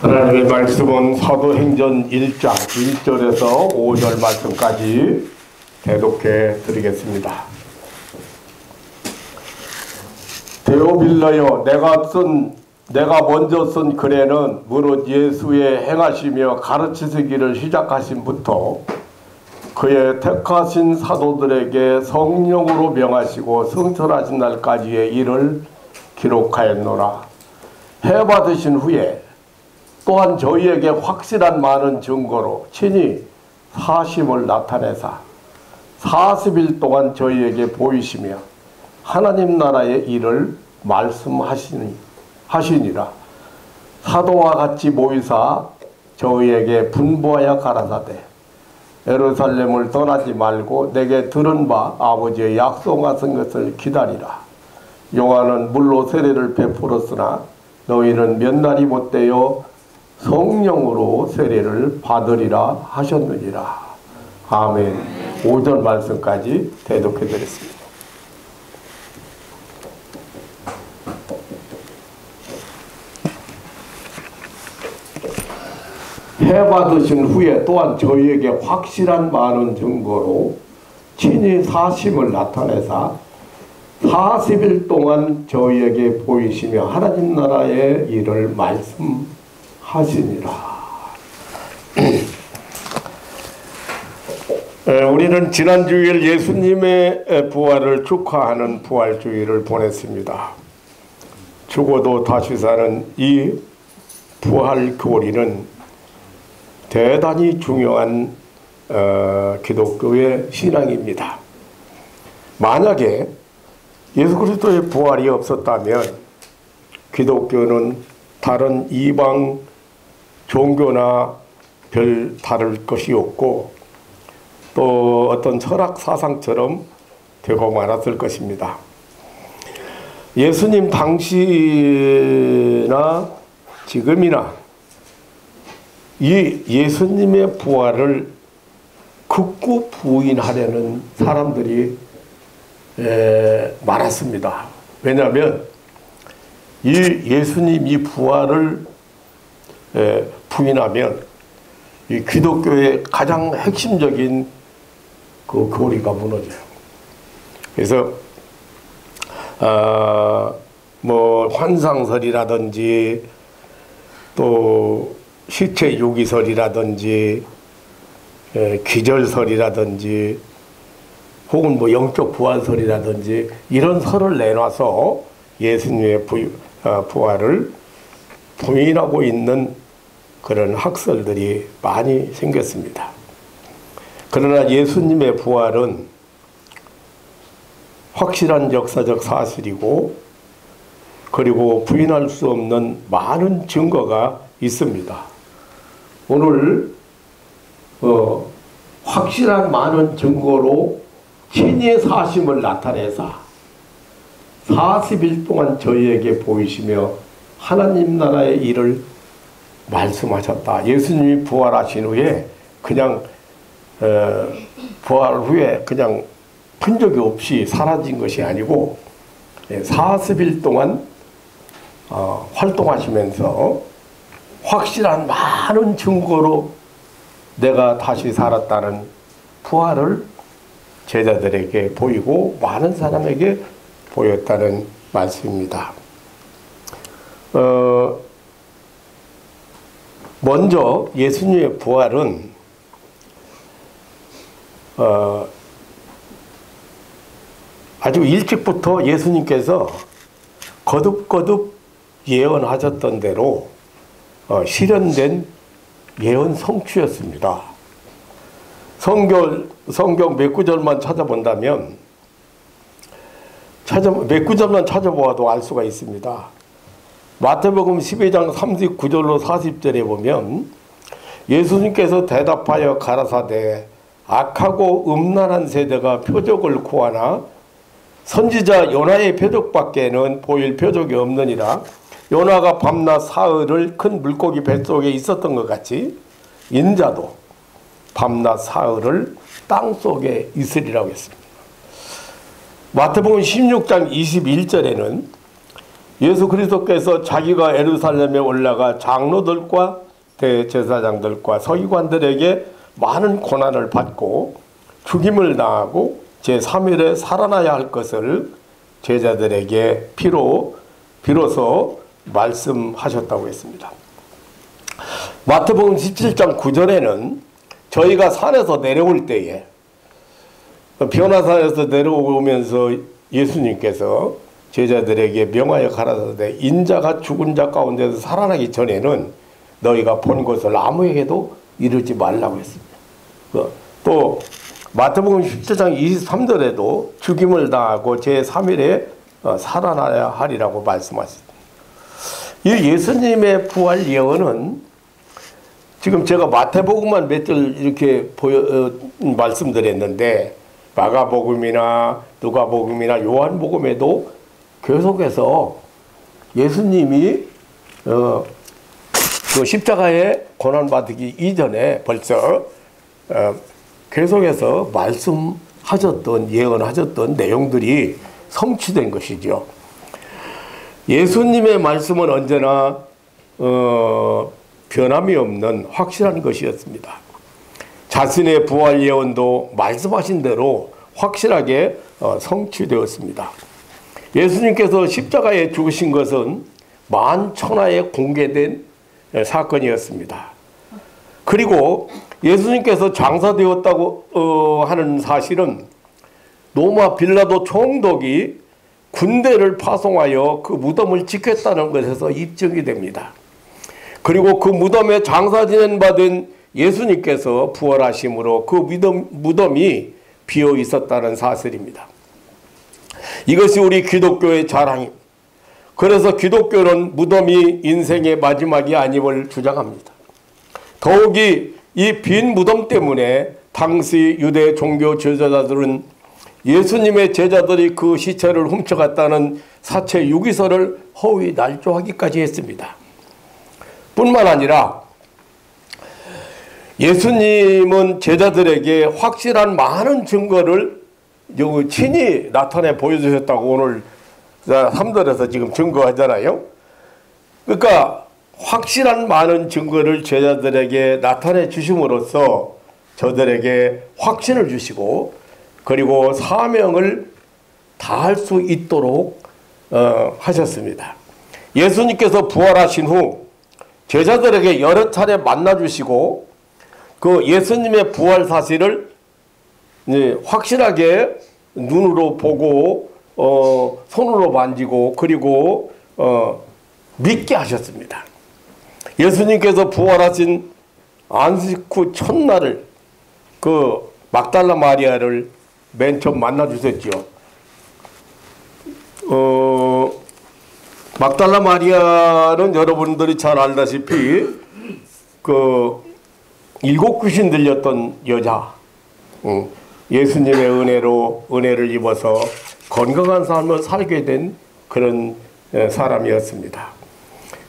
하나님의 말씀은 사도행전 1장 1절에서 5절 말씀까지 대독해 드리겠습니다. 데오빌라여, 내가 먼저 쓴 글에는 무릇 예수의 행하시며 가르치시기를 시작하신부터 그의 택하신 사도들에게 성령으로 명하시고 성천하신 날까지의 일을 기록하였노라. 해받으신 후에 또한 저희에게 확실한 많은 증거로 친히 사심을 나타내사 40일 동안 저희에게 보이시며 하나님 나라의 일을 말씀하시니라. 사도와 같이 모이사 저희에게 분부하여 가라사대 예루살렘을 떠나지 말고 내게 들은 바 아버지의 약속하신 것을 기다리라. 요한은 물로 세례를 베풀었으나 너희는 몇 날이 못되어 성령으로 세례를 받으리라 하셨느니라. 아멘. 5절 말씀까지 대독해 드렸습니다. 해받으신 후에 또한 저희에게 확실한 많은 증거로 친히 사심을 나타내사 40일 동안 저희에게 보이시며 하나님 나라의 일을 말씀하시니라. 우리는 지난 주일 예수님의 부활을 축하하는 부활주일을 보냈습니다. 죽어도 다시 사는 이 부활 교리는 대단히 중요한 기독교의 신앙입니다. 만약에 예수 그리스도의 부활이 없었다면 기독교는 다른 이방 종교나 별 다를 것이 없고 또 어떤 철학 사상처럼 되고 말았을 것입니다. 예수님 당시나 지금이나 이 예수님의 부활을 극구 부인하려는 사람들이 많았습니다. 왜냐하면 이 예수님 이 부활을 부인하면 이 기독교의 가장 핵심적인 그 교리가 무너져요. 그래서 뭐 환상설이라든지 또 시체 유기설이라든지 기절설이라든지 혹은 뭐 영적 부활설이라든지 이런 설을 내놔서 예수님의 부활을 부인하고 있는 그런 학설들이 많이 생겼습니다. 그러나 예수님의 부활은 확실한 역사적 사실이고 그리고 부인할 수 없는 많은 증거가 있습니다. 오늘 확실한 많은 증거로 친히 사심을 나타내사 40일 동안 저희에게 보이시며 하나님 나라의 일을 말씀하셨다. 예수님이 부활하신 후에 그냥 부활 후에 그냥 흔적이 없이 사라진 것이 아니고 40일 동안 활동하시면서 확실한 많은 증거로 내가 다시 살았다는 부활을 제자들에게 보이고 많은 사람에게 보였다는 말씀입니다. 먼저 예수님의 부활은 아주 일찍부터 예수님께서 거듭거듭 예언하셨던 대로 실현된 예언 성취였습니다. 성경 몇 구절만 찾아본다면 몇 구절만 찾아보아도 알 수가 있습니다. 마태복음 12장 39절로 40절에 보면 예수님께서 대답하여 가라사대 악하고 음란한 세대가 표적을 구하나 선지자 요나의 표적밖에는 보일 표적이 없느니라. 요나가 밤낮 사흘을 큰 물고기 뱃속에 있었던 것 같이 인자도 밤낮 사흘을 땅속에 있으리라고 했습니다. 마태복음 16장 21절에는 예수 그리스도께서 자기가 예루살렘에 올라가 장로들과 대제사장들과 서기관들에게 많은 고난을 받고 죽임을 당하고 제3일에 살아나야 할 것을 제자들에게 비로소 말씀하셨다고 했습니다. 마태복음 17장 9절에는 저희가 산에서 내려올 때에 변화산에서 내려오면서 예수님께서 제자들에게 명하여 가라사대 인자가 죽은 자 가운데서 살아나기 전에는 너희가 본 것을 아무에게도 이르지 말라고 했습니다. 또 마태복음 17장 23절에도 죽임을 당하고 제3일에 살아나야 하리라고 말씀하셨습니다. 이 예수님의 부활 예언은 지금 제가 마태복음만 몇 절 이렇게 말씀드렸는데 마가복음이나 누가복음이나 요한복음에도 계속해서 예수님이 그 십자가에 고난받기 이전에 벌써 계속해서 말씀하셨던 예언하셨던 내용들이 성취된 것이죠. 예수님의 말씀은 언제나 변함이 없는 확실한 것이었습니다. 자신의 부활 예언도 말씀하신 대로 확실하게 성취되었습니다. 예수님께서 십자가에 죽으신 것은 만천하에 공개된 사건이었습니다. 그리고 예수님께서 장사되었다고 하는 사실은 로마 빌라도 총독이 군대를 파송하여 그 무덤을 지켰다는 것에서 입증이 됩니다. 그리고 그 무덤에 장사 지낸받은 예수님께서 부활하심으로 그 무덤이 비어 있었다는 사실입니다. 이것이 우리 기독교의 자랑입니다. 그래서 기독교는 무덤이 인생의 마지막이 아님을 주장합니다. 더욱이 이 빈 무덤 때문에 당시 유대 종교 지도자들은 예수님의 제자들이 그 시체를 훔쳐갔다는 사체 유기설을 허위 날조하기까지 했습니다. 뿐만 아니라 예수님은 제자들에게 확실한 많은 증거를 친히 나타내 보여주셨다고 오늘 3절에서 지금 증거하잖아요. 그러니까 확실한 많은 증거를 제자들에게 나타내 주심으로써 저들에게 확신을 주시고 그리고 사명을 다할 수 있도록 하셨습니다. 예수님께서 부활하신 후 제자들에게 여러 차례 만나주시고 그 예수님의 부활 사실을 확실하게 눈으로 보고 손으로 만지고 그리고 믿게 하셨습니다. 예수님께서 부활하신 안식 후 첫날을 그 막달라 마리아를 맨 처음 만나 주셨죠. 막달라 마리아는 여러분들이 잘 알다시피 그 7 귀신 들렸던 여자, 예수님의 은혜를 입어서 건강한 삶을 살게 된 그런 사람이었습니다.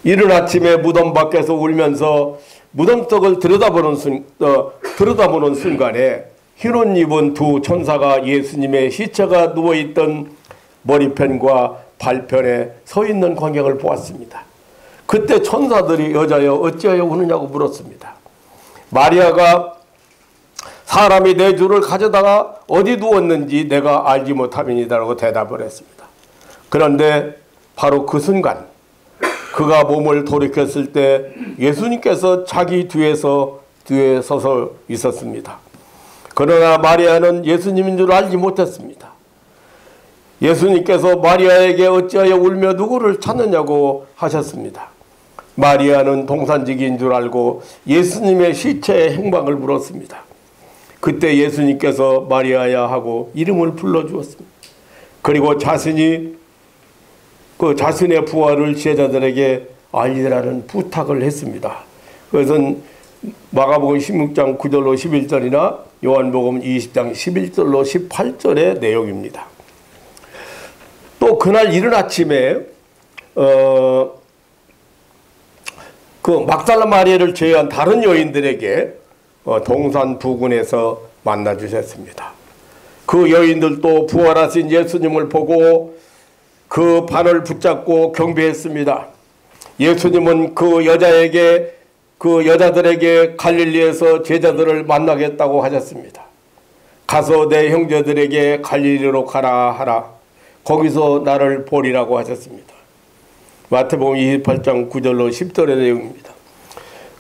이른 아침에 무덤 밖에서 울면서 무덤 속을 들여다보는 순간에 흰옷 입은 두 천사가 예수님의 시체가 누워있던 머리편과 발편에 서 있는 광경을 보았습니다. 그때 천사들이 여자여 어찌하여 우느냐고 물었습니다. 마리아가 사람이 내 주를 가져다가 어디 두었는지 내가 알지 못함이니다라고 대답을 했습니다. 그런데 바로 그 순간 그가 몸을 돌이켰을 때 예수님께서 자기 뒤에 서서 있었습니다. 그러나 마리아는 예수님인 줄 알지 못했습니다. 예수님께서 마리아에게 어찌하여 울며 누구를 찾느냐고 하셨습니다. 마리아는 동산지기인 줄 알고 예수님의 시체의 행방을 물었습니다. 그때 예수님께서 마리아야 하고 이름을 불러주었습니다. 그리고 자신의 부활을 제자들에게 알리라는 부탁을 했습니다. 그것은 마가복음 16장 9절로 11절이나 요한복음 20장 11절로 18절의 내용입니다. 또 그날 이른 아침에 그 막달라 마리아를 제외한 다른 여인들에게 동산 부근에서 만나 주셨습니다. 그 여인들도 부활하신 예수님을 보고 그 발을 붙잡고 경배했습니다. 예수님은 그 여자들에게 갈릴리에서 제자들을 만나겠다고 하셨습니다. 가서 내 형제들에게 갈릴리로 가라 하라. 거기서 나를 보리라고 하셨습니다. 마태복음 28장 9절로 10절의 내용입니다.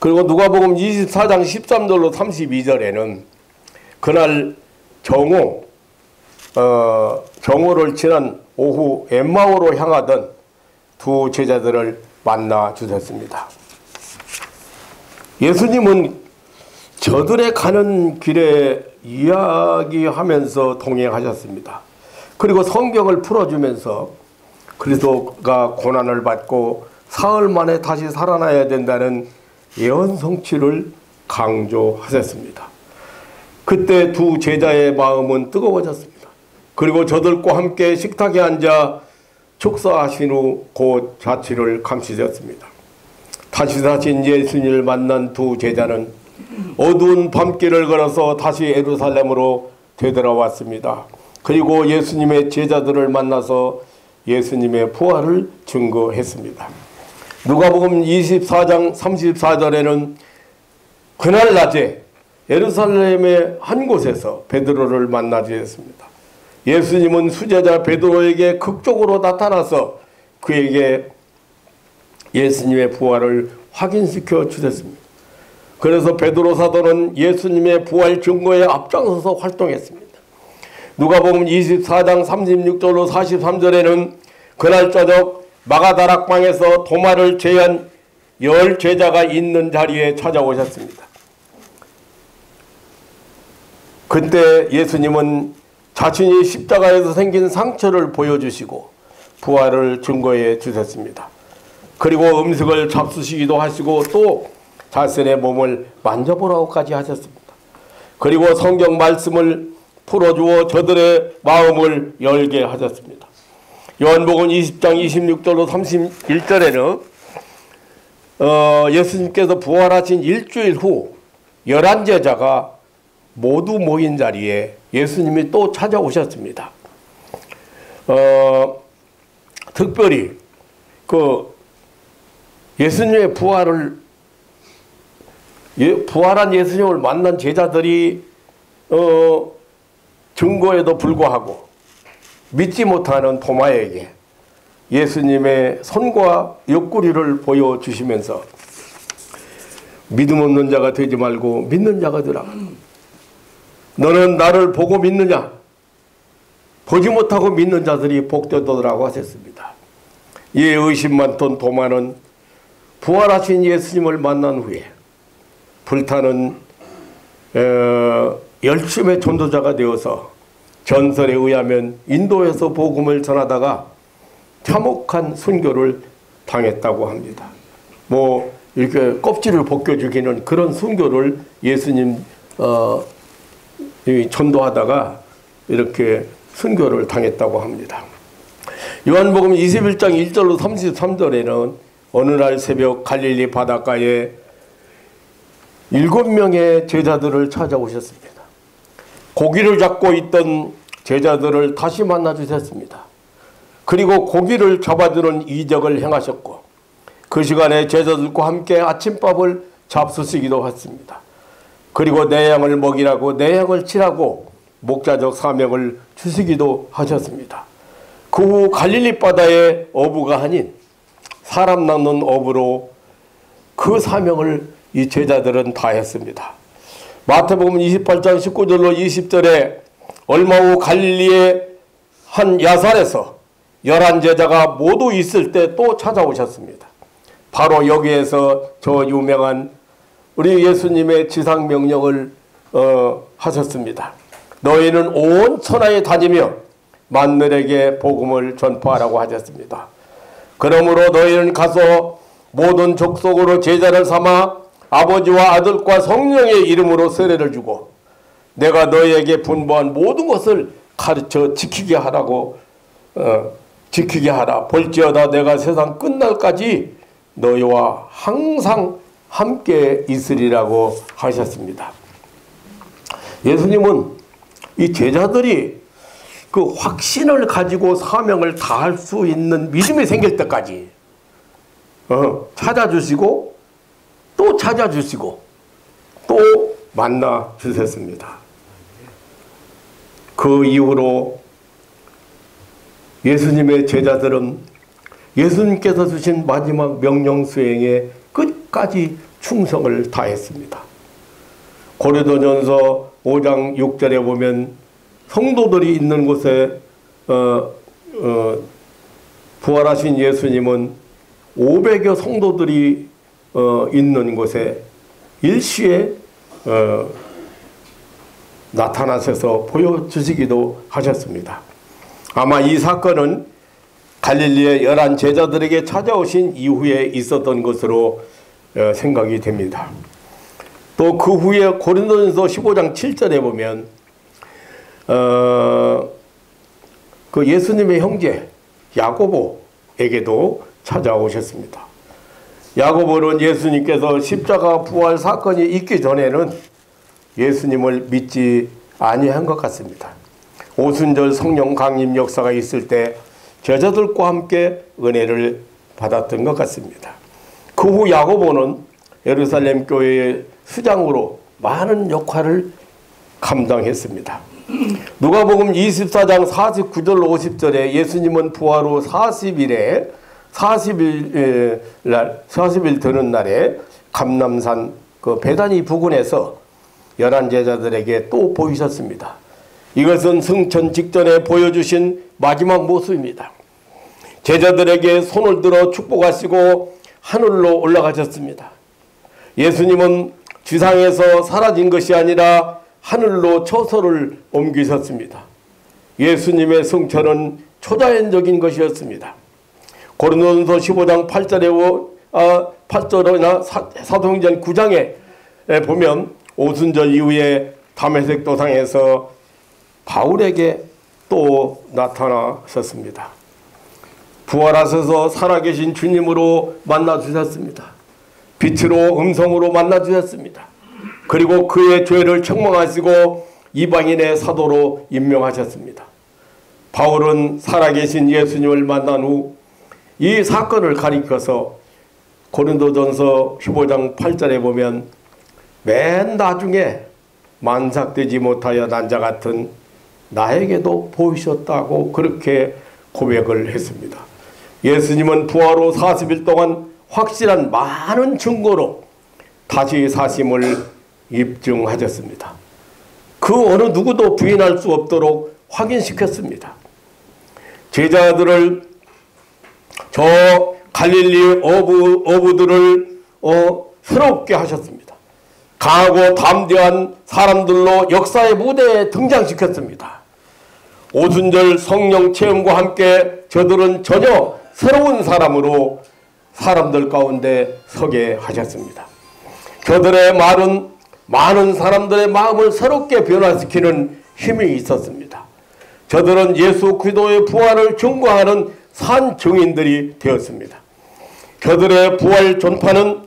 그리고 누가복음 24장 13절로 32절에는 그날 정오를 지난 오후 엠마오로 향하던 두 제자들을 만나 주셨습니다. 예수님은 저들의 가는 길에 이야기하면서 동행하셨습니다. 그리고 성경을 풀어주면서 그리스도가 고난을 받고 사흘 만에 다시 살아나야 된다는 예언 성취를 강조하셨습니다. 그때 두 제자의 마음은 뜨거워졌습니다. 그리고 저들과 함께 식탁에 앉아 축사하신 후 곧 자취를 감추셨습니다. 다시 예수님을 만난 두 제자는 어두운 밤길을 걸어서 다시 예루살렘으로 되돌아왔습니다. 그리고 예수님의 제자들을 만나서 예수님의 부활을 증거했습니다. 누가복음 24장 34절에는 그날 낮에 예루살렘의 한 곳에서 베드로를 만나 주셨습니다. 예수님은 수제자 베드로에게 극적으로 나타나서 그에게 예수님의 부활을 확인시켜 주셨습니다. 그래서 베드로 사도는 예수님의 부활 증거에 앞장서서 활동했습니다. 누가복음 24장 36절로 43절에는 그날 저녁 마가다락방에서 도마를 제한 10 제자가 있는 자리에 찾아오셨습니다. 그때 예수님은 자신이 십자가에서 생긴 상처를 보여주시고 부활을 증거해 주셨습니다. 그리고 음식을 잡수시기도 하시고 또 자신의 몸을 만져보라고까지 하셨습니다. 그리고 성경 말씀을 풀어주어 저들의 마음을 열게 하셨습니다. 요한복음 20장 26절로 31절에는 예수님께서 부활하신 일주일 후 11제자가 모두 모인 자리에 예수님이 또 찾아오셨습니다. 특별히 예수님의 부활한 예수님을 만난 제자들이 증거에도 불구하고 믿지 못하는 도마에게 예수님의 손과 옆구리를 보여주시면서 믿음 없는 자가 되지 말고 믿는 자가 되라. 너는 나를 보고 믿느냐? 보지 못하고 믿는 자들이 복되도라고 하셨습니다. 이 의심 많던 도마는 부활하신 예수님을 만난 후에 불타는 열심의 전도자가 되어서 전설에 의하면 인도에서 복음을 전하다가 참혹한 순교를 당했다고 합니다. 이렇게 껍질을 벗겨주기는 그런 순교를 예수님 전도하다가 이렇게 순교를 당했다고 합니다. 요한복음 21장 1절로 33절에는 어느 날 새벽 갈릴리 바닷가에 7명의 제자들을 찾아오셨습니다. 고기를 잡고 있던 제자들을 다시 만나 주셨습니다. 그리고 고기를 잡아주는 이적을 행하셨고 그 시간에 제자들과 함께 아침밥을 잡수시기도 했습니다. 그리고 내 양을 먹이라고 내 양을 치라고 목자적 사명을 주시기도 하셨습니다. 그 후 갈릴리 바다의 어부가 아닌 사람 낳는 어부로 그 사명을 이 제자들은 다 했습니다. 마태복음 28장 19절로 20절에 얼마 후 갈릴리의 한 야산에서 11제자가 모두 있을 때 또 찾아오셨습니다. 바로 여기에서 저 유명한 우리 예수님의 지상명령을 하셨습니다. 너희는 온 천하에 다니며 만민에게 복음을 전파하라고 하셨습니다. 그러므로 너희는 가서 모든 족속으로 제자를 삼아 아버지와 아들과 성령의 이름으로 세례를 주고 내가 너희에게 분부한 모든 것을 가르쳐 지키게 하라고 지키게 하라. 볼지어다 내가 세상 끝날까지 너희와 항상 함께 있으리라고 하셨습니다. 예수님은 이 제자들이 그 확신을 가지고 사명을 다할 수 있는 믿음이 생길 때까지 찾아주시고 또 찾아주시고 또 만나 주셨습니다. 그 이후로 예수님의 제자들은 예수님께서 주신 마지막 명령 수행에 끝까지 충성을 다했습니다. 고린도전서 5장 6절에 보면 성도들이 있는 곳에 부활하신 예수님은 500여 성도들이 있는 곳에 일시에 나타나셔서 보여주시기도 하셨습니다. 아마 이 사건은 갈릴리의 11 제자들에게 찾아오신 이후에 있었던 것으로 생각이 됩니다. 또 그 후에 고린도전서 15장 7절에 보면 그 예수님의 형제 야고보에게도 찾아오셨습니다. 야고보는 예수님께서 십자가 부활 사건이 있기 전에는 예수님을 믿지 아니한 것 같습니다. 오순절 성령 강림 역사가 있을 때 제자들과 함께 은혜를 받았던 것 같습니다. 그 후 야고보는 예루살렘 교회의 수장으로 많은 역할을 감당했습니다. 누가복음 24장 49절 50절에 예수님은 부활 후 40일 되는 날에 감람산 그 베다니 부근에서 11 제자들에게 또 보이셨습니다. 이것은 승천 직전에 보여주신 마지막 모습입니다. 제자들에게 손을 들어 축복하시고 하늘로 올라가셨습니다. 예수님은 지상에서 사라진 것이 아니라 하늘로 처소를 옮기셨습니다. 예수님의 승천은 초자연적인 것이었습니다. 고린도전서 15장 8절이나 사도행전 9장에 보면 오순절 이후에 다메섹 도상에서 바울에게 또 나타나셨습니다. 부활하셔서 살아계신 주님으로 만나주셨습니다. 빛으로 음성으로 만나주셨습니다. 그리고 그의 죄를 책망하시고 이방인의 사도로 임명하셨습니다. 바울은 살아계신 예수님을 만난 후 이 사건을 가리켜서 고린도전서 15장 8절에 보면 맨 나중에 만삭되지 못하여 난 자 같은 나에게도 보이셨다고 그렇게 고백을 했습니다. 예수님은 부활 후 40일 동안 확실한 많은 증거로 다시 사심을 입증하셨습니다. 그 어느 누구도 부인할 수 없도록 확인시켰습니다. 제자들을 저 갈릴리 어부들을 새롭게 하셨습니다. 강하고 담대한 사람들로 역사의 무대에 등장시켰습니다. 오순절 성령 체험과 함께 저들은 전혀 새로운 사람으로 사람들 가운데 서게 하셨습니다. 저들의 말은 많은 사람들의 마음을 새롭게 변화시키는 힘이 있었습니다. 저들은 예수 그리스도의 부활을 증거하는 산 증인들이 되었습니다. 저들의 부활 전파는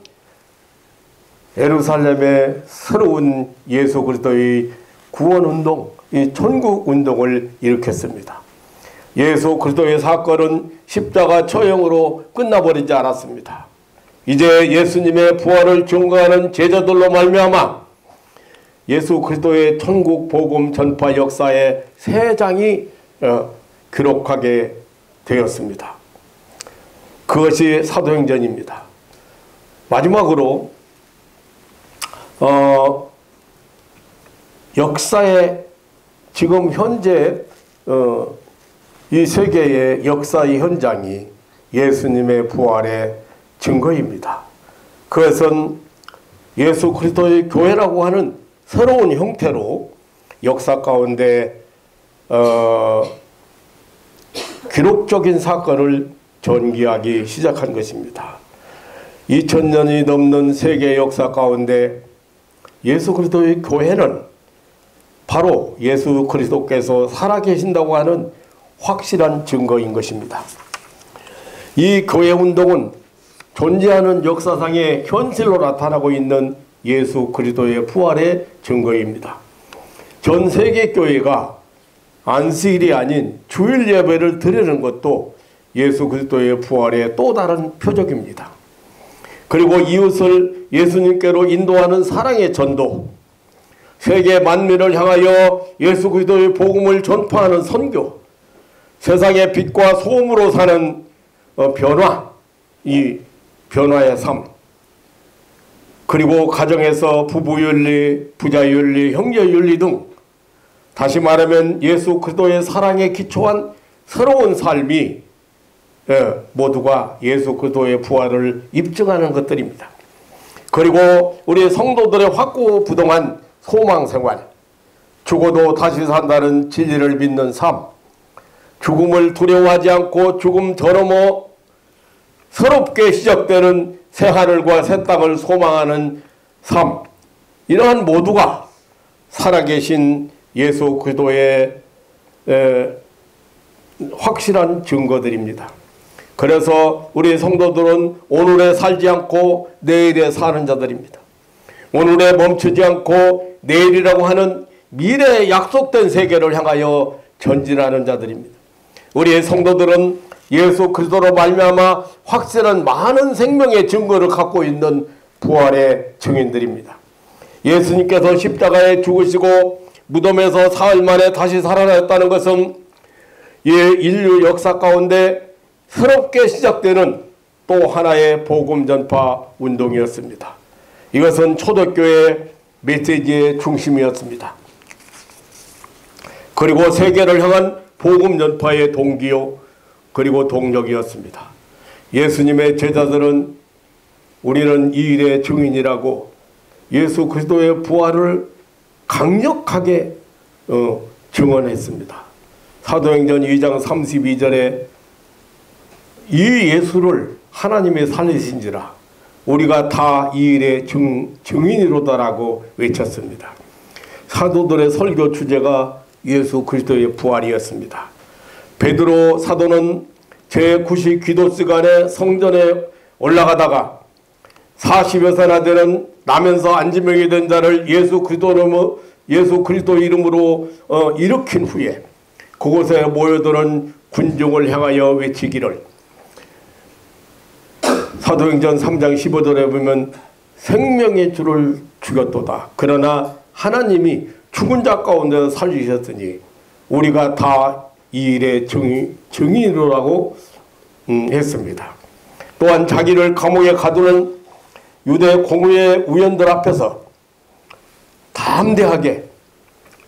예루살렘의 새로운 예수 그리스도의 구원운동, 이 천국운동을 일으켰습니다. 예수 그리스도의 사건은 십자가 처형으로 끝나버리지 않았습니다. 이제 예수님의 부활을 증거하는 제자들로 말미암아 예수 그리스도의 천국 복음 전파 역사의 새 장이 기록하게 되었습니다. 그것이 사도행전입니다. 마지막으로 역사의 지금 현재 이 세계의 역사의 현장이 예수님의 부활의 증거입니다. 그것은 예수 그리스도의 교회라고 하는 새로운 형태로 역사 가운데 기록적인 사건을 전개하기 시작한 것입니다. 2000년이 넘는 세계 역사 가운데 예수 그리스도의 교회는 바로 예수 그리스도께서 살아계신다고 하는 확실한 증거인 것입니다. 이 교회 운동은 존재하는 역사상의 현실로 나타나고 있는 예수 그리스도의 부활의 증거입니다. 전 세계 교회가 안식일이 아닌 주일 예배를 드리는 것도 예수 그리스도의 부활의 또 다른 표적입니다. 그리고 이웃을 예수님께로 인도하는 사랑의 전도, 세계 만민을 향하여 예수 그리스도의 복음을 전파하는 선교, 세상의 빛과 소음으로 사는 변화, 이 변화의 삶, 그리고 가정에서 부부윤리, 부자윤리, 형제윤리 등 다시 말하면 예수 그리스도의 사랑에 기초한 새로운 삶이 모두가 예수 그리스도의 부활을 입증하는 것들입니다. 그리고 우리 성도들의 확고부동한 소망생활, 죽어도 다시 산다는 진리를 믿는 삶, 죽음을 두려워하지 않고 죽음 저 너머 새롭게 시작되는 새하늘과 새 땅을 소망하는 삶, 이러한 모두가 살아계신 예수 그리스도의 확실한 증거들입니다. 그래서 우리 성도들은 오늘에 살지 않고 내일에 사는 자들입니다. 오늘에 멈추지 않고 내일이라고 하는 미래에 약속된 세계를 향하여 전진하는 자들입니다. 우리의 성도들은 예수 그리스도로 말미암아 확실한 많은 생명의 증거를 갖고 있는 부활의 증인들입니다. 예수님께서 십자가에 죽으시고 무덤에서 사흘 만에 다시 살아났다는 것은 인류 역사 가운데 새롭게 시작되는 또 하나의 복음 전파 운동이었습니다. 이것은 초대교회의 메시지의 중심이었습니다. 그리고 세계를 향한 복음 전파의 동기요 그리고 동력이었습니다. 예수님의 제자들은 우리는 이 일의 증인이라고 예수 그리스도의 부활을 강력하게 증언했습니다. 사도행전 2장 32절에 이 예수를 하나님이 살리신지라 우리가 다 이 일의 증인이로다라고 외쳤습니다. 사도들의 설교 주제가 예수 그리스도의 부활이었습니다. 베드로 사도는 제9시 기도 시간에 성전에 올라가다가 40여 세나 되는 나면서 안지명이 된 자를 예수 그리스도 이름으로 일으킨 후에 그곳에 모여드는 군중을 향하여 외치기를 사도행전 3장 15절에 보면 생명의 주를 죽였도다. 그러나 하나님이 죽은 자 가운데 살리셨으니 우리가 다 이 일의 증인이라고 했습니다. 또한 자기를 감옥에 가두는 유대 공의의 의원들 앞에서 담대하게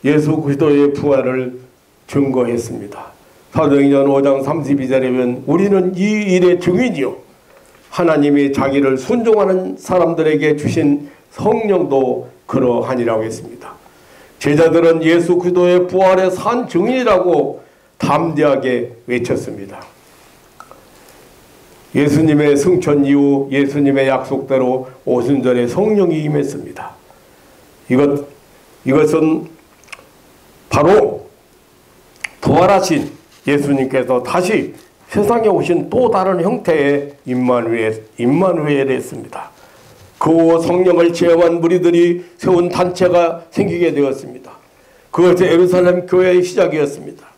예수 그리스도의 부활을 증거했습니다. 사도행전 5장 32절에 보면 우리는 이 일의 증인이요 하나님이 자기를 순종하는 사람들에게 주신 성령도 그러하니라고 했습니다. 제자들은 예수 그리스도의 부활의 산 증인이라고 담대하게 외쳤습니다. 예수님의 승천 이후 예수님의 약속대로 오순절에 성령이 임했습니다. 이것은 바로 부활하신 예수님께서 다시 세상에 오신 또 다른 형태의 임마누엘이었습니다. 그 후 성령을 체험한 무리들이 세운 단체가 생기게 되었습니다. 그것이 예루살렘 교회의 시작이었습니다.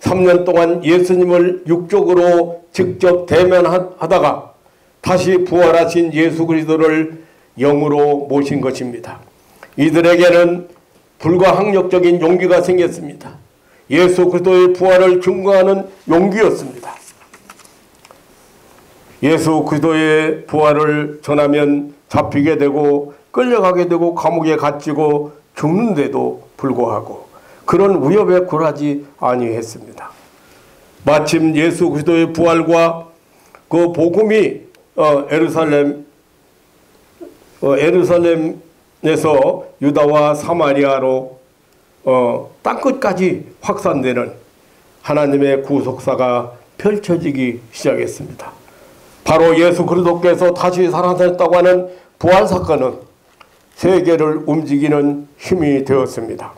3년 동안 예수님을 육적으로 직접 대면하다가 다시 부활하신 예수 그리스도를 영으로 모신 것입니다. 이들에게는 불가항력적인 용기가 생겼습니다. 예수 그리스도의 부활을 증거하는 용기였습니다. 예수 그리스도의 부활을 전하면 잡히게 되고 끌려가게 되고 감옥에 갇히고 죽는데도 불구하고 그런 위협에 굴하지 아니했습니다. 마침 예수 그리스도의 부활과 그 복음이 에루살렘에서 유다와 사마리아로 땅끝까지 확산되는 하나님의 구속사가 펼쳐지기 시작했습니다. 바로 예수 그리스도께서 다시 살아났다고 하는 부활 사건은 세계를 움직이는 힘이 되었습니다.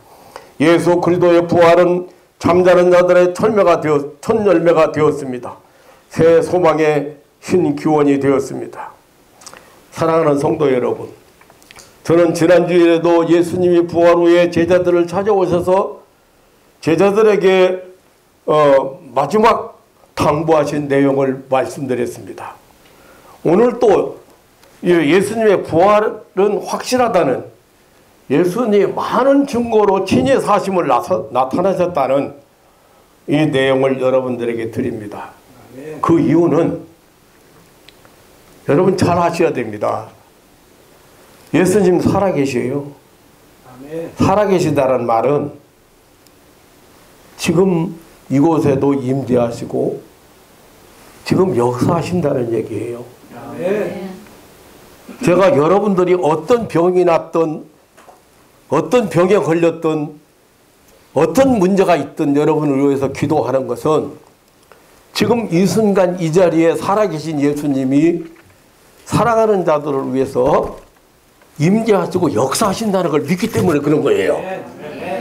예수 그리스도의 부활은 잠자는 자들의 첫열매가 되었습니다. 새 소망의 신기원이 되었습니다. 사랑하는 성도 여러분, 저는 지난주에도 예수님이 부활 후에 제자들을 찾아오셔서 제자들에게 마지막 당부하신 내용을 말씀드렸습니다. 오늘 또 예수님의 부활은 확실하다는, 예수님이 많은 증거로 친히 사심을 나타나셨다는 이 내용을 여러분들에게 드립니다. 그 이유는 여러분 잘 아셔야 됩니다. 예수님 살아계셔요. 살아계시다는 말은 지금 이곳에도 임재하시고 지금 역사하신다는 얘기예요. 제가 여러분들이 어떤 병이 났든 어떤 병에 걸렸든 어떤 문제가 있든 여러분을 위해서 기도하는 것은 지금 이 순간 이 자리에 살아계신 예수님이 사랑하는 자들을 위해서 임재하시고 역사하신다는 걸 믿기 때문에 그런 거예요.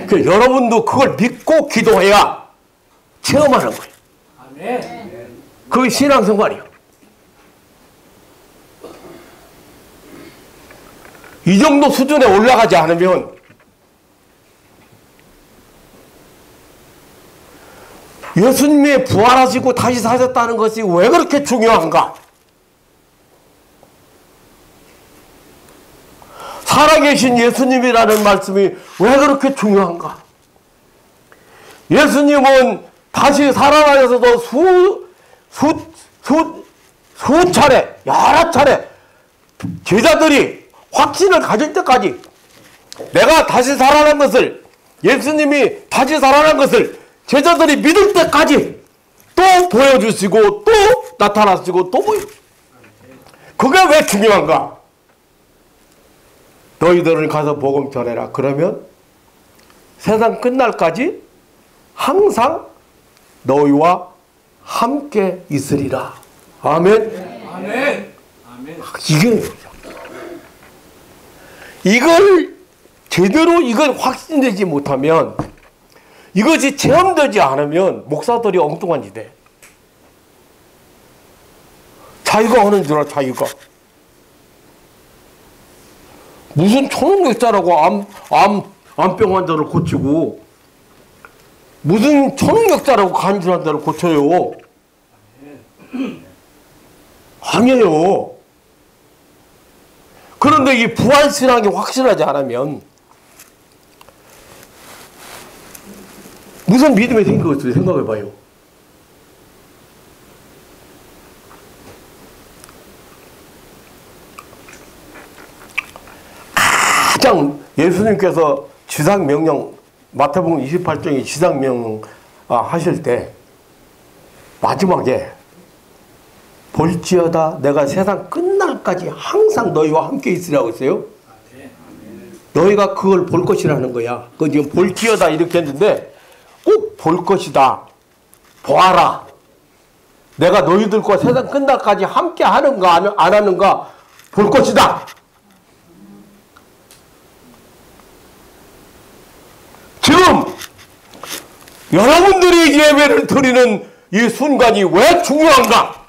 그래서 여러분도 그걸 믿고 기도해야 체험하는 거예요. 그게 신앙생활이에요. 이 정도 수준에 올라가지 않으면 예수님이 부활하시고 다시 사셨다는 것이 왜 그렇게 중요한가? 살아계신 예수님이라는 말씀이 왜 그렇게 중요한가? 예수님은 다시 살아나셔서도 수차례, 여러 차례 제자들이 확신을 가질 때까지 내가 다시 살아난 것을, 예수님이 다시 살아난 것을 제자들이 믿을 때까지 또 보여주시고 또 나타나시고 또 보여주시고. 그게 왜 중요한가? 너희들은 가서 복음 전해라. 그러면 세상 끝날까지 항상 너희와 함께 있으리라. 아멘. 아멘. 이걸 제대로 이걸 확신되지 못하면, 이것이 체험되지 않으면 목사들이 엉뚱한 짓 해. 자기가 하는 줄 알아. 자기가 무슨 초능력자라고 암병 환자를 고치고, 무슨 초능력자라고 간질 환자를 고쳐요. 아니에요. 그런데 이 부활신앙이 확실하지 않으면 무슨 믿음이 생기겠어요? 생각해봐요. 가장 예수님께서 지상명령, 마태복음 28장의 지상명령 하실 때 마지막에 볼지어다 내가 세상 끝날까지 항상 너희와 함께 있으라고 했어요. 너희가 그걸 볼 것이라는 거야. 그 지금 볼지어다 이렇게 했는데 꼭 볼 것이다. 보아라. 내가 너희들과 세상 끝날까지 함께 하는가 안 하는가 볼 것이다. 지금 여러분들이 예배를 드리는 이 순간이 왜 중요한가?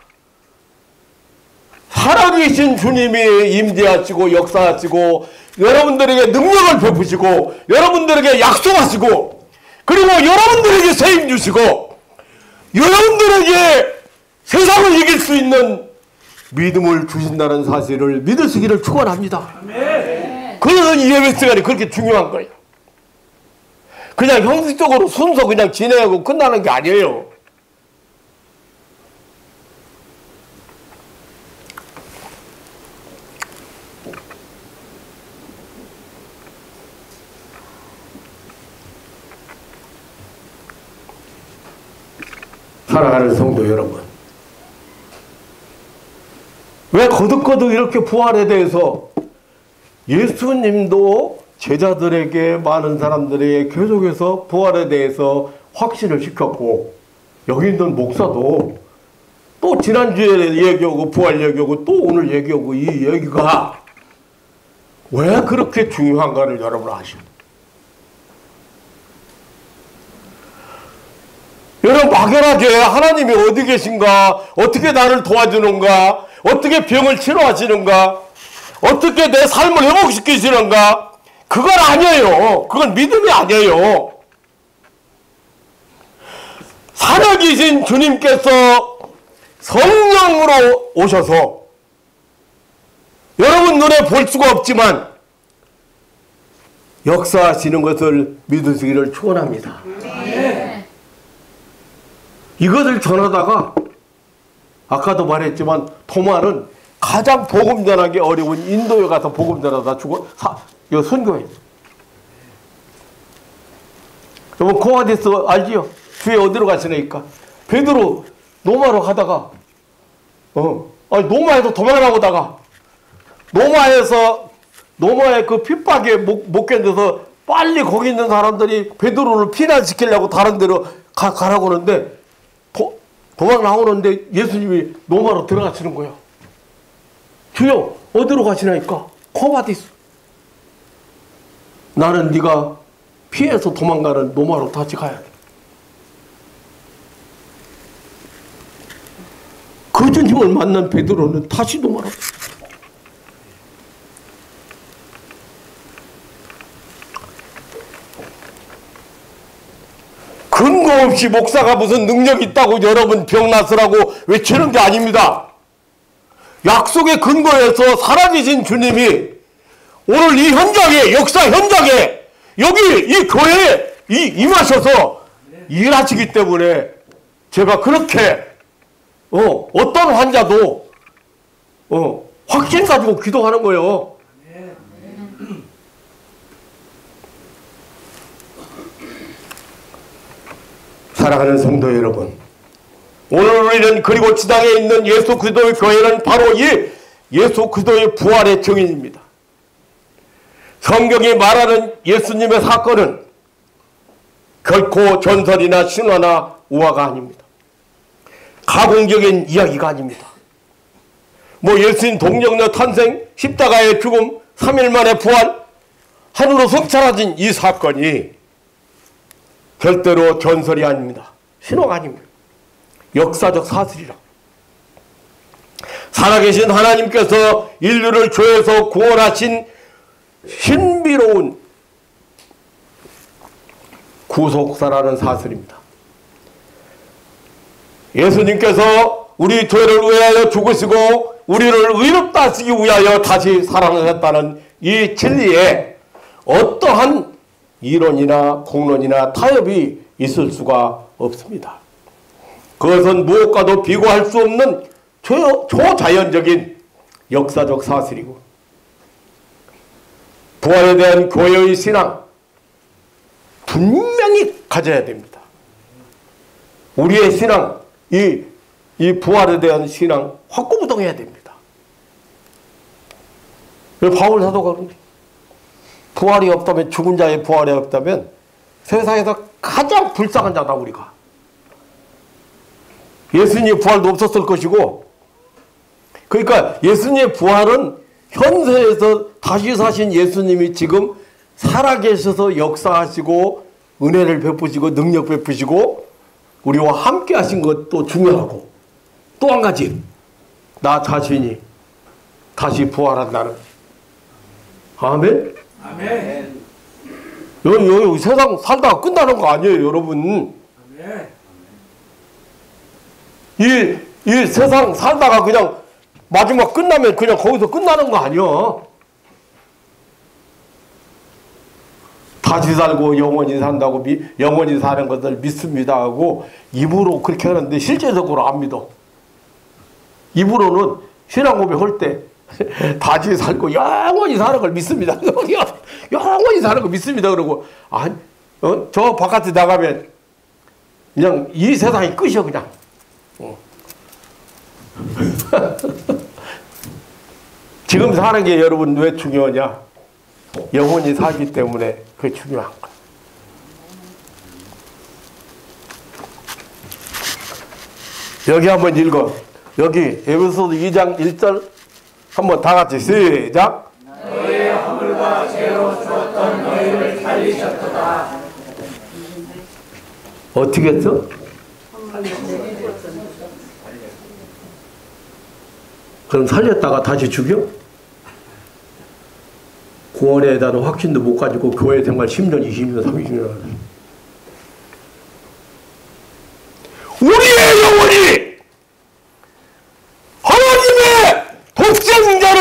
살아계신 주님이 임재하시고 역사하시고 여러분들에게 능력을 베푸시고 여러분들에게 약속하시고 그리고 여러분들에게 세임 주시고 여러분들에게 세상을 이길 수 있는 믿음을 주신다는 사실을 믿으시기를 축원합니다. 그래서 이 예배 시간이 그렇게 중요한 거예요. 그냥 형식적으로 순서 그냥 진행하고 끝나는 게 아니에요. 사랑하는 성도 여러분, 왜 거듭거듭 이렇게 부활에 대해서 예수님도 제자들에게 많은 사람들에게 계속해서 부활에 대해서 확신을 시켰고 여기 있는 목사도 또 지난주에 얘기하고 부활 얘기하고 또 오늘 얘기하고 이 얘기가 왜 그렇게 중요한가를 여러분 아십니까? 여러분 막연하게 하나님이 어디 계신가, 어떻게 나를 도와주는가, 어떻게 병을 치료하시는가, 어떻게 내 삶을 회복시키시는가, 그건 아니에요. 그건 믿음이 아니에요. 살아계신 주님께서 성령으로 오셔서 여러분 눈에 볼 수가 없지만 역사하시는 것을 믿으시기를 축원합니다. 이것을 전하다가 아까도 말했지만 도마는 가장 복음 전하기 어려운 인도에 가서 복음 전하다 이거 선교해. 여러분 코아디스 알지요? 주에 어디로 가시니까 베드로 노마로 가다가 노마에서 도망나오다가 노마의 그 핍박에 못 견뎌서 빨리 거기 있는 사람들이 베드로를 피난시키려고 다른 데로 가라고 하는데 도망 나오는데 예수님이 노마로 들어가시는 거예요. 주여 어디로 가시나이까? 코바디스. 나는 네가 피해서 도망가는 노마로 다시 가야 돼. 그 주님을 만난 베드로는 다시 노마로. 근거 없이 목사가 무슨 능력이 있다고 여러분 병나으라고 외치는 게 아닙니다. 약속의 근거에서 살아계신 주님이 오늘 이 현장에, 역사 현장에, 여기 이 교회에 임하셔서 일하시기 때문에 제가 그렇게 어떤 환자도 확신 가지고 기도하는 거예요. 사랑하는 성도 여러분, 오늘 우리는 그리고 지당에 있는 예수 그리스도의 교회는 바로 이 예수 그리스도의 부활의 증인입니다. 성경이 말하는 예수님의 사건은 결코 전설이나 신화나 우화가 아닙니다. 가공적인 이야기가 아닙니다. 예수님 동정녀 탄생, 십자가의 죽음, 3일 만에 부활, 하늘로 성찰하진 이 사건이 절대로 전설이 아닙니다. 신화가 아닙니다. 역사적 사실이라. 살아계신 하나님께서 인류를 죄에서 구원하신 신비로운 구속사라는 사실입니다. 예수님께서 우리 죄를 위하여 죽으시고 우리를 의롭다 하시기 위하여 다시 살아나셨다는 이 진리에 어떠한 이론이나 공론이나 타협이 있을 수가 없습니다. 그것은 무엇과도 비교할 수 없는 초자연적인 역사적 사실이고 부활에 대한 교회의 신앙 분명히 가져야 됩니다. 우리의 신앙, 이 부활에 대한 신앙 확고부동해야 됩니다. 바울 사도가 그런데 부활이 없다면, 죽은 자의 부활이 없다면 세상에서 가장 불쌍한 자다 우리가. 예수님의 부활도 없었을 것이고, 그러니까 예수님의 부활은 현세에서 다시 사신 예수님이 지금 살아계셔서 역사하시고 은혜를 베푸시고 능력 베푸시고 우리와 함께 하신 것도 중요하고, 또 한 가지, 나 자신이 다시 부활한다는. 아멘? 아멘. 여기 세상 살다가 끝나는 거 아니에요, 여러분. 아멘. 이 세상 살다가 그냥 마지막 끝나면 그냥 거기서 끝나는 거 아니야. 다시 살고 영원히 산다고, 영원히 사는 것을 믿습니다 하고 입으로 그렇게 하는데 실제적으로 안 믿어. 입으로는 신앙 고백할 때 다시 살고 영원히 사는 걸 믿습니다. 영원히 사는 거 믿습니다. 그러고 아니, 저 바깥에 나가면 그냥 이 세상이 끝이야 그냥. 지금 사는 게 여러분 왜 중요하냐? 영원히 살기 때문에 그게 중요한 거야. 여기 한번 읽어. 여기 에베소서 2장 1절 한번 다 같이 시작. 너희의 허물과 죄로 죽었던 너희를 살리셨도다. 어떻게 했어? 그럼 살렸다가 다시 죽여? 구원에 대한 확신도 못 가지고 교회 생활 10년, 20년, 30년.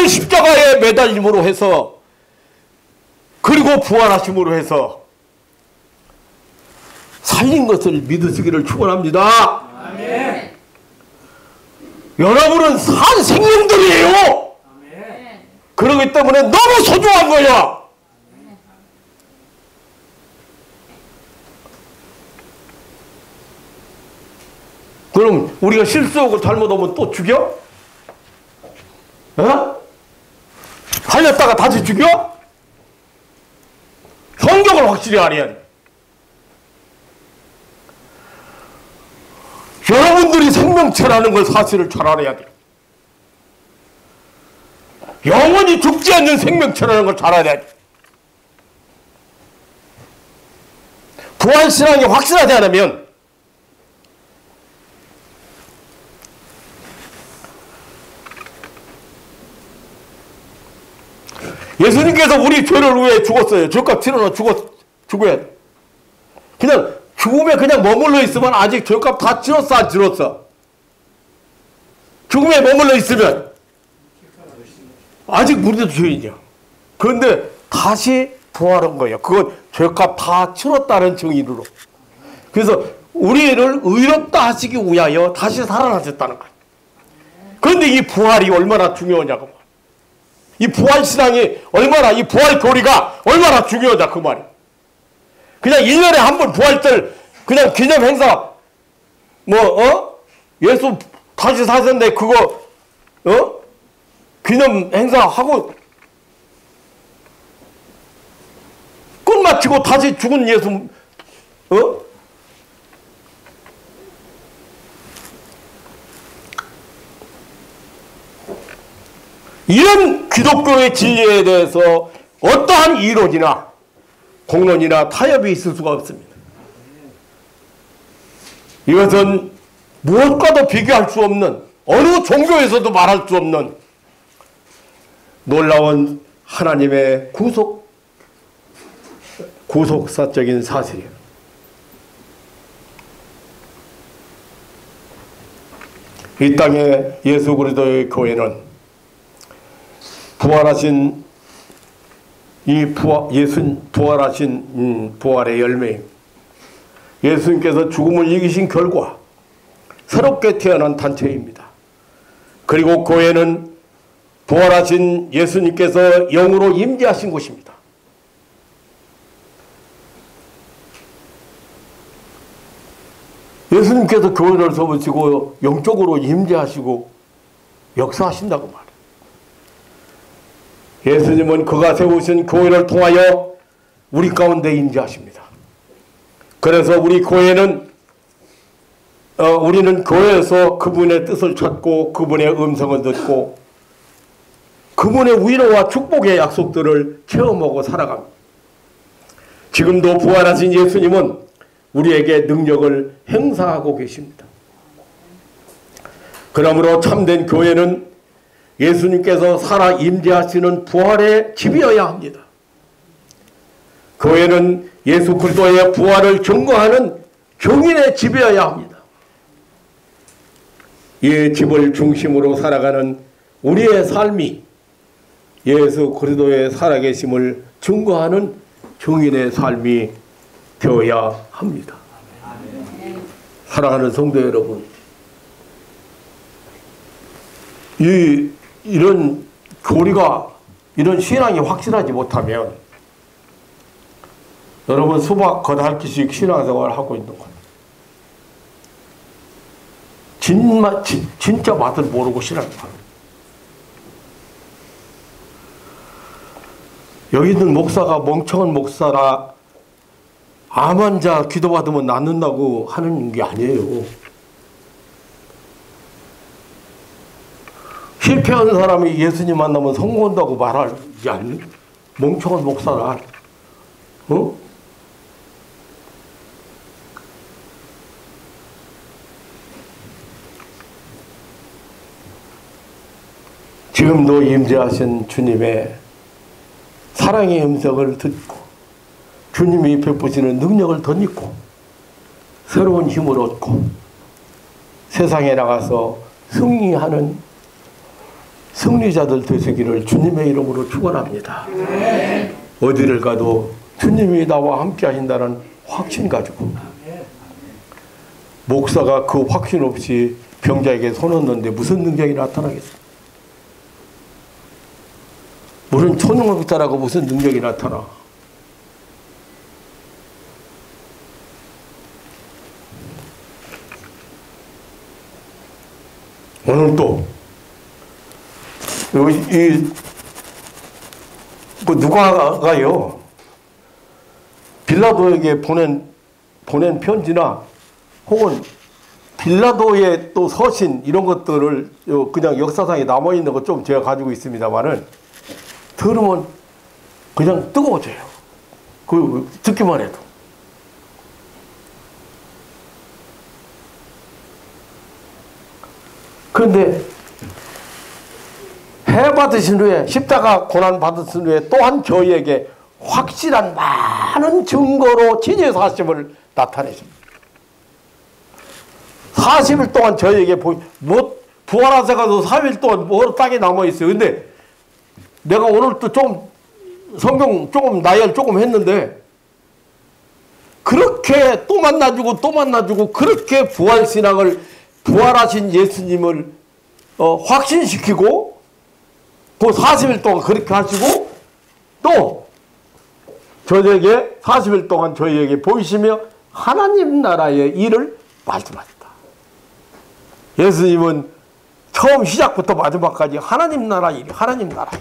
그분을 십자가에 매달림으로 해서 그리고 부활하심으로 해서 살린 것을 믿으시기를 축원합니다. 아멘. 여러분은 산 생명들이에요. 아멘. 그렇기 때문에 너무 소중한 거야. 그럼 우리가 실수하고 잘못하면 또 죽여? 어? 살렸다가 다시 죽여? 성경을 확실히 알아야 돼. 여러분들이 생명체라는 걸 사실을 잘 알아야 돼. 영원히 죽지 않는 생명체라는 걸 잘 알아야 돼. 부활신앙이 확실하지 않으면 예수님께서 우리 죄를 위해 죽었어요. 죄값 치러서 죽어야 돼. 그냥 죽음에 그냥 머물러 있으면 아직 죄값 다 치렀어, 안 치렀어? 죽음에 머물러 있으면 아직 우리도 죄인이야. 그런데 다시 부활한 거예요. 그건 죄값 다 치렀다는 증인으로. 그래서 우리를 의롭다 하시기 위하여 다시 살아나셨다는 거예요. 그런데 이 부활이 얼마나 중요하냐고. 이 부활신앙이 얼마나, 이 부활교리가 얼마나 중요하냐 그 말이에요. 그냥 1년에 한 번 부활절 그냥 기념 행사 예수 다시 사셨네 그거 기념 행사하고 끝마치고 다시 죽은 예수 이런 기독교의 진리에 대해서 어떠한 이론이나 공론이나 타협이 있을 수가 없습니다. 이것은 무엇과도 비교할 수 없는, 어느 종교에서도 말할 수 없는 놀라운 하나님의 구속사적인 사실이에요. 이 땅에 예수 그리스도의 교회는 부활하신 부활의 열매입니다. 예수님께서 죽음을 이기신 결과 새롭게 태어난 단체입니다. 그리고 교회는 부활하신 예수님께서 영으로 임재하신 곳입니다. 예수님께서 교회를 세우시고 영적으로 임재하시고 역사하신다고 말해요. 예수님은 그가 세우신 교회를 통하여 우리 가운데 임재하십니다. 그래서 우리는 교회에서 그분의 뜻을 찾고 그분의 음성을 듣고 그분의 위로와 축복의 약속들을 체험하고 살아갑니다. 지금도 부활하신 예수님은 우리에게 능력을 행사하고 계십니다. 그러므로 참된 교회는 예수님께서 살아 임재하시는 부활의 집이어야 합니다. 교회는 예수 그리스도의 부활을 증거하는 증인의 집이어야 합니다. 이 집을 중심으로 살아가는 우리의 삶이 예수 그리스도의 살아계심을 증거하는 증인의 삶이 되어야 합니다. 사랑하는 성도 여러분, 이런 교리가, 이런 신앙이 확실하지 못하면 여러분 수박 겉핥기식 신앙생활을 하고 있는 거예요. 진짜 맛을 모르고 신앙생활. 여기 있는 목사가 멍청한 목사라 암 환자 기도받으면 낫는다고 하는 게 아니에요. 실패한 사람이 예수님 만나면 성공한다고 말하지 않는 멍청한 목사라. 지금도 임재하신 주님의 사랑의 음성을 듣고 주님이 베푸시는 능력을 덧입고 새로운 힘을 얻고 세상에 나가서 승리하는 승리자들 되시기를 주님의 이름으로 축원합니다. 어디를 가도 주님이 나와 함께 하신다는 확신 가지고, 목사가 그 확신 없이 병자에게 손 얹는데 무슨 능력이 나타나겠어요? 무슨 초능력자라고 무슨 능력이 나타나? 오늘 또 누가가요 빌라도에게 보낸 편지나 혹은 빌라도의 또 서신 이런 것들을 그냥 역사상에 남아있는 것 좀 제가 가지고 있습니다만은 들으면 그냥 뜨거워져요. 그 듣기만 해도. 그런데 해 받으신 후에, 십자가 고난 받으신 후에 또한 저희에게 확실한 많은 증거로 진의 사심을 나타내십니다. 40일 동안 저희에게 부활하셔 가지고 3일 동안 뭐 땅에 남아있어요. 근데 내가 오늘 또 좀 성경 조금 나열 조금 했는데, 그렇게 또 만나주고 또 만나주고 그렇게 부활신앙을, 부활하신 예수님을 확신시키고 또 40일 동안 그렇게 하시고 또 저에게 40일 동안 저희에게 보이시며 하나님 나라의 일을 말씀하셨다. 예수님은 처음 시작부터 마지막까지 하나님 나라 일, 하나님 나라 일.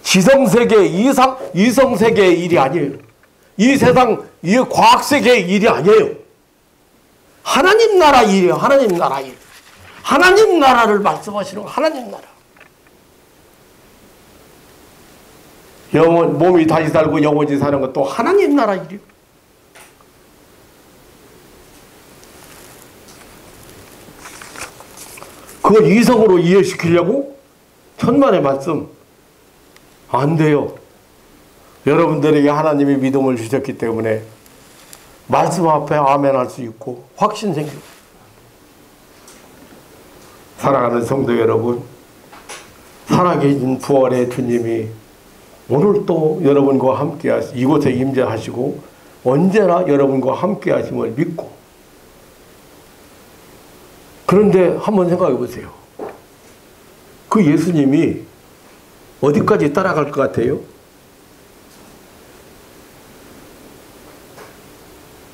지성세계, 이성세계의 일이 아니에요. 이 세상, 이 과학세계의 일이 아니에요. 하나님 나라 일이에요. 하나님 나라 일. 하나님 나라를 말씀하시는 하나님 나라. 몸이 다시 살고 영원히 사는 것도 하나님 나라 일이에요. 그걸 이성으로 이해시키려고 천만의 말씀 안 돼요. 여러분들에게 하나님이 믿음을 주셨기 때문에 말씀 앞에 아멘 할 수 있고 확신 생기고. 사랑하는 성도 여러분, 살아계신 부활의 주님이 오늘 또 여러분과 함께 이곳에 임재하시고 언제나 여러분과 함께 하심을 믿고. 그런데 한번 생각해 보세요. 그 예수님이 어디까지 따라갈 것 같아요?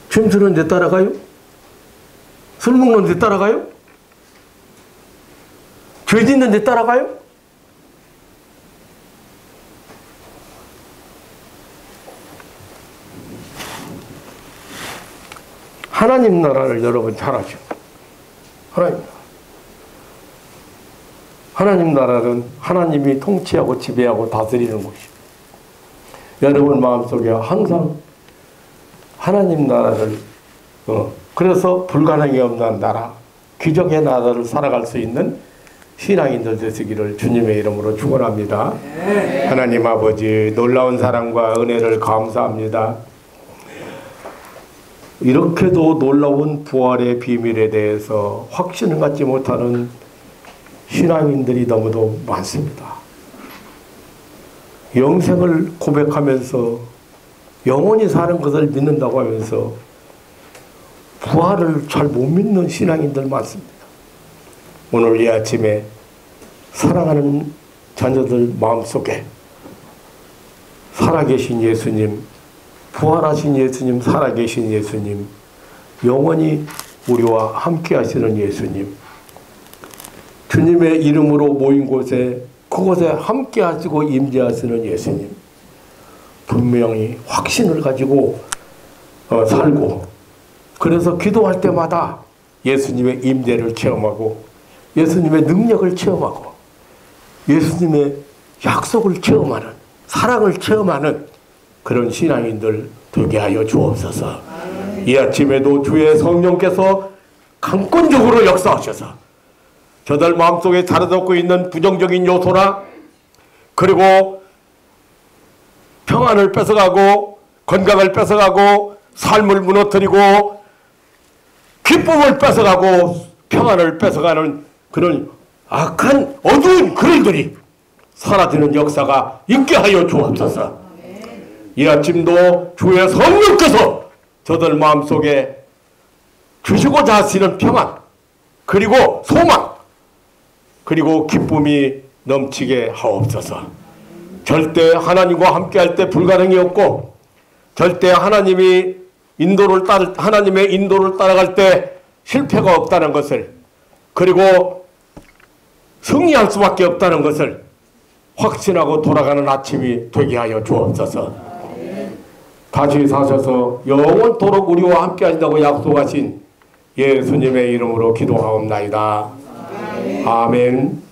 춤추는 데 따라가요? 술 먹는 데 따라가요? 죄 짓는 데 따라가요? 하나님 나라를 여러분 잘 아시고, 하나님 나라는 하나님이 통치하고 지배하고 다스리는 곳이에요. 여러분 마음속에 항상 하나님 나라를 그래서 불가능이 없는 나라, 기적의 나라를 살아갈 수 있는 신앙인들 되시기를 주님의 이름으로 축원합니다. 하나님 아버지, 놀라운 사랑과 은혜를 감사합니다. 이렇게도 놀라운 부활의 비밀에 대해서 확신을 갖지 못하는 신앙인들이 너무도 많습니다. 영생을 고백하면서 영원히 사는 것을 믿는다고 하면서 부활을 잘 못 믿는 신앙인들 많습니다. 오늘 이 아침에 사랑하는 자녀들 마음속에 살아계신 예수님, 부활하신 예수님, 살아계신 예수님, 영원히 우리와 함께 하시는 예수님, 주님의 이름으로 모인 곳에 그곳에 함께 하시고 임재하시는 예수님, 분명히 확신을 가지고 살고, 그래서 기도할 때마다 예수님의 임재를 체험하고 예수님의 능력을 체험하고 예수님의 약속을 체험하는, 사랑을 체험하는 그런 신앙인들 되게 하여 주옵소서. 이 아침에도 주의 성령께서 강권적으로 역사하셔서 저들 마음속에 자리잡고 있는 부정적인 요소나 그리고 평안을 뺏어가고 건강을 뺏어가고 삶을 무너뜨리고 기쁨을 뺏어가고 평안을 뺏어가는 그런 악한 어두운 글들이 사라지는 역사가 있게 하여 주옵소서. 이 아침도 주의 성령께서 저들 마음속에 주시고자 하시는 평안, 그리고 소망, 그리고 기쁨이 넘치게 하옵소서. 절대 하나님과 함께할 때 불가능이 없고, 절대 하나님의 인도를 따라갈 때 실패가 없다는 것을, 그리고 승리할 수밖에 없다는 것을 확신하고 돌아가는 아침이 되게 하여 주옵소서. 다시 사셔서 영원토록 우리와 함께 하신다고 약속하신 예수님의 이름으로 기도하옵나이다. 아멘.